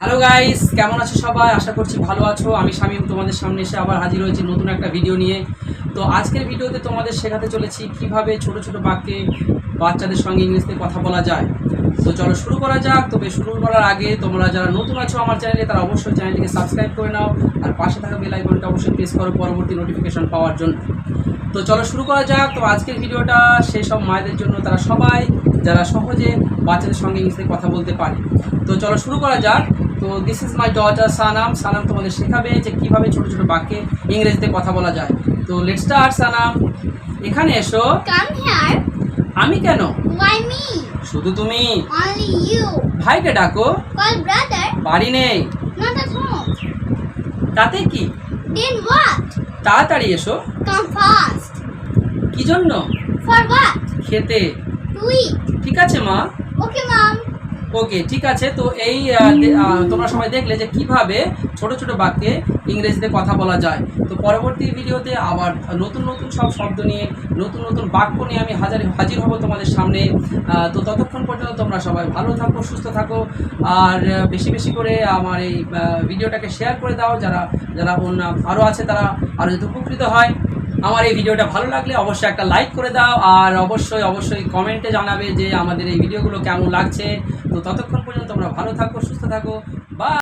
Hello guys, কেমন আছো সবাই? আশা করছি ভালো আছো। আমি শামীম তোমাদের সামনে এসে আবার হাজির হয়েছি নতুন একটা ভিডিও নিয়ে। তো আজকের ভিডিওতে তোমাদের শেখাতে চলেছি কিভাবে ছোট ছোট বাক্যে বাচ্চাদের সঙ্গে ইংরেজিতে কথা বলা যায়। তো চলো শুরু করা যাক। তবে শুরু করার আগে তোমরা যারা নতুন আছো আমার চ্যানেলে তারা অবশ্যই চ্যানেলটিকে সাবস্ক্রাইব করে নাও, আর পাশে থাকা বেল আইকনটা অবশ্যই প্রেস করো পরবর্তী নোটিফিকেশন পাওয়ার জন্য। তো চলো শুরু করা যাক। তো আজকের ভিডিওটা সেই সব মায়েদের জন্য তারা সবাই যারা সহজে বাচ্চাদের সঙ্গে ইংরেজিতে কথা বলতে পারে। তো চলো শুরু করা যাক। তো this is my daughter Sanam. Sanam তোমাদের শেখাবে যে কীভাবে ছোটো ছোটো বাক্যে ইংরেজিতে কথা বলা যায়। তো লেটস স্টার্ট। সানাম, এখানে এসো। Come here. আমি কেন? Why me? শুধু তুমি। Only you. ভাইকে ডাকো। Call brother. বাড়ি নেই। Not at home. তাতে কি? Then what? তাড়াতাড়ি এসো। Come fast. কি জন্য? For what? খেতে। To eat. ঠিক আছে মা। Okay, mom. ওকে, ঠিক আছে। তো এই তোমরা সবাই দেখলে যে কিভাবে ছোট ছোট বাক্যে ইংরেজিতে কথা বলা যায়। তো পরবর্তী ভিডিওতে আবার নতুন নতুন সব শব্দ নিয়ে নতুন নতুন বাক্য নিয়ে আমি হাজির হব তোমাদের সামনে। তো ততক্ষণ পর্যন্ত তোমরা সবাই ভালো থাকো, সুস্থ থাকো, আর বেশি বেশি করে আমার এই ভিডিওটাকে শেয়ার করে দাও। যারা যারা অন্য আরও আছে তারা আরও যাতে উপকৃত হয়। আমার এই ভিডিওটা ভালো লাগলে অবশ্যই একটা লাইক করে দাও, আর অবশ্যই অবশ্যই কমেন্টে জানাবে যে আমাদের এই ভিডিওগুলো কেমন লাগছে। তো ততক্ষণ পর্যন্ত তোমরা ভালো থাকো, সুস্থ থাকো।